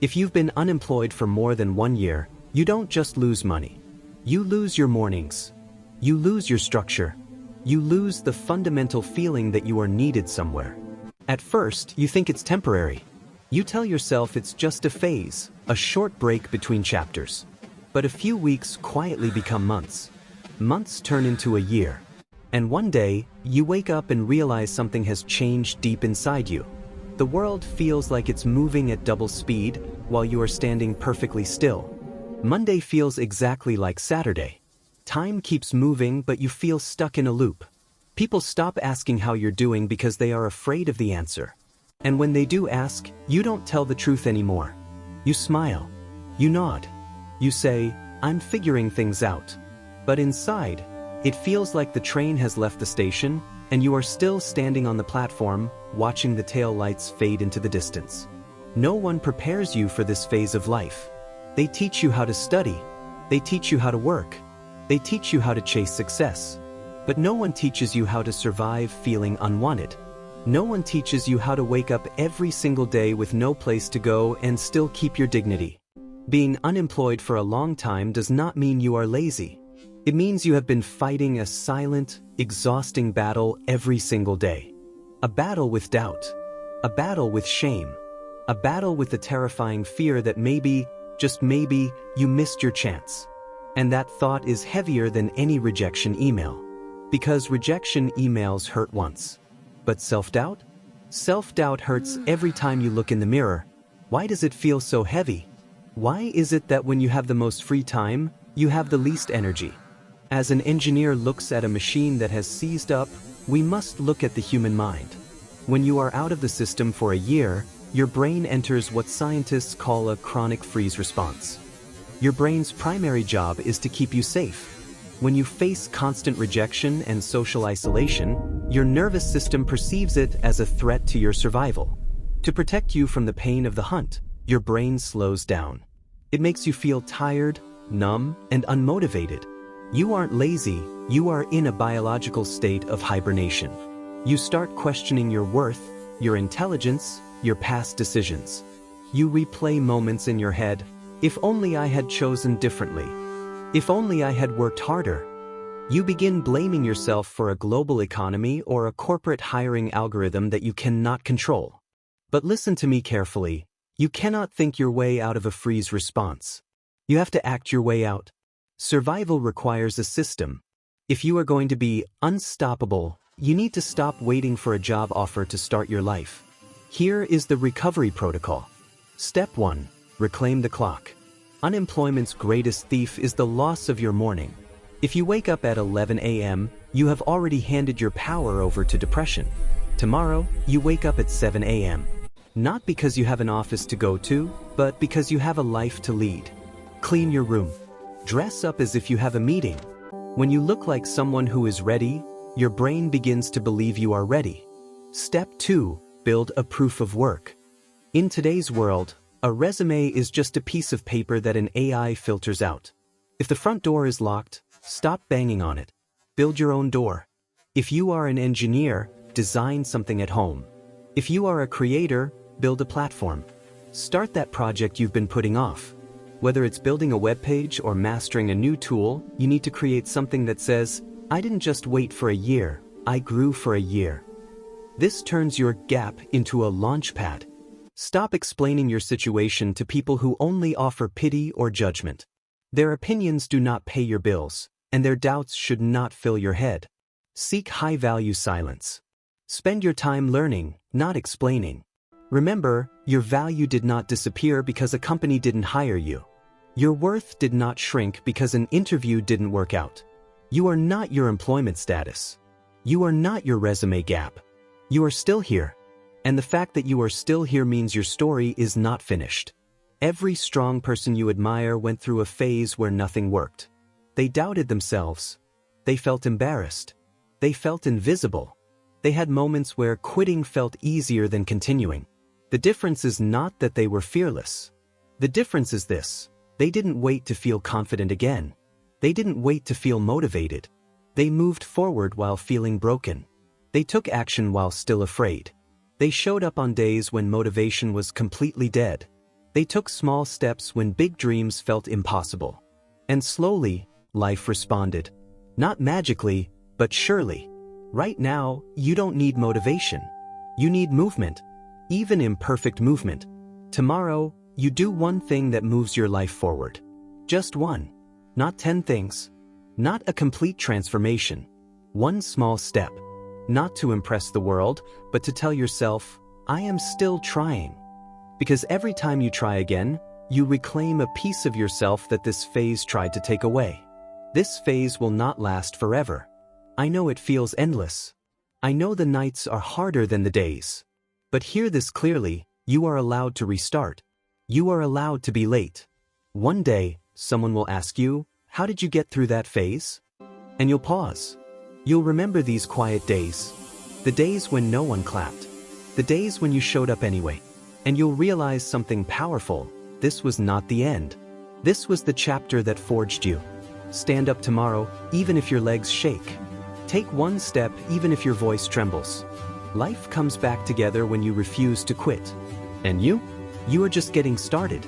If you've been unemployed for more than 1 year, you don't just lose money. You lose your mornings. You lose your structure. You lose the fundamental feeling that you are needed somewhere. At first, you think it's temporary. You tell yourself it's just a phase, a short break between chapters. But a few weeks quietly become months. Months turn into a year. And one day, you wake up and realize something has changed deep inside you. The world feels like it's moving at double speed while you are standing perfectly still. Monday feels exactly like Saturday. Time keeps moving, but you feel stuck in a loop. People stop asking how you're doing because they are afraid of the answer. And when they do ask, you don't tell the truth anymore. You smile. You nod. You say, "I'm figuring things out." But inside, it feels like the train has left the station, and you are still standing on the platform, watching the tail lights fade into the distance. No one prepares you for this phase of life. They teach you how to study. They teach you how to work. They teach you how to chase success. But no one teaches you how to survive feeling unwanted. No one teaches you how to wake up every single day with no place to go and still keep your dignity. Being unemployed for a long time does not mean you are lazy. It means you have been fighting a silent, exhausting battle every single day. A battle with doubt. A battle with shame. A battle with the terrifying fear that maybe, just maybe, you missed your chance. And that thought is heavier than any rejection email. Because rejection emails hurt once. But self-doubt? Self-doubt hurts every time you look in the mirror. Why does it feel so heavy? Why is it that when you have the most free time, you have the least energy? As an engineer looks at a machine that has seized up, we must look at the human mind. When you are out of the system for a year, your brain enters what scientists call a chronic freeze response. Your brain's primary job is to keep you safe. When you face constant rejection and social isolation, your nervous system perceives it as a threat to your survival. To protect you from the pain of the hunt, your brain slows down. It makes you feel tired, numb, and unmotivated. You aren't lazy, you are in a biological state of hibernation. You start questioning your worth, your intelligence, your past decisions. You replay moments in your head. If only I had chosen differently. If only I had worked harder. You begin blaming yourself for a global economy or a corporate hiring algorithm that you cannot control. But listen to me carefully. You cannot think your way out of a freeze response. You have to act your way out. Survival requires a system. If you are going to be unstoppable, you need to stop waiting for a job offer to start your life. Here is the recovery protocol. Step 1. Reclaim the clock. Unemployment's greatest thief is the loss of your morning. If you wake up at 11 a.m., you have already handed your power over to depression. Tomorrow, you wake up at 7 a.m. Not because you have an office to go to, but because you have a life to lead. Clean your room. Dress up as if you have a meeting. When you look like someone who is ready, your brain begins to believe you are ready. Step 2. Build a proof of work. In today's world, a resume is just a piece of paper that an AI filters out. If the front door is locked, stop banging on it. Build your own door. If you are an engineer, design something at home. If you are a creator, build a platform. Start that project you've been putting off. Whether it's building a web page or mastering a new tool, you need to create something that says, "I didn't just wait for a year, I grew for a year." This turns your gap into a launch pad. Stop explaining your situation to people who only offer pity or judgment. Their opinions do not pay your bills, and their doubts should not fill your head. Seek high-value silence. Spend your time learning, not explaining. Remember, your value did not disappear because a company didn't hire you. Your worth did not shrink because an interview didn't work out. You are not your employment status. You are not your resume gap. You are still here. And the fact that you are still here means your story is not finished. Every strong person you admire went through a phase where nothing worked. They doubted themselves. They felt embarrassed. They felt invisible. They had moments where quitting felt easier than continuing. The difference is not that they were fearless. The difference is this: they didn't wait to feel confident again. They didn't wait to feel motivated. They moved forward while feeling broken. They took action while still afraid. They showed up on days when motivation was completely dead. They took small steps when big dreams felt impossible. And slowly, life responded. Not magically, but surely. Right now, you don't need motivation. You need movement. Even imperfect movement. Tomorrow, you do one thing that moves your life forward. Just one. Not 10 things. Not a complete transformation. One small step. Not to impress the world, but to tell yourself, I am still trying. Because every time you try again, you reclaim a piece of yourself that this phase tried to take away. This phase will not last forever. I know it feels endless. I know the nights are harder than the days. But hear this clearly, you are allowed to restart. You are allowed to be late. One day, someone will ask you, how did you get through that phase? And you'll pause. You'll remember these quiet days. The days when no one clapped. The days when you showed up anyway. And you'll realize something powerful. This was not the end. This was the chapter that forged you. Stand up tomorrow, even if your legs shake. Take one step, even if your voice trembles. Life comes back together when you refuse to quit. And you? You are just getting started.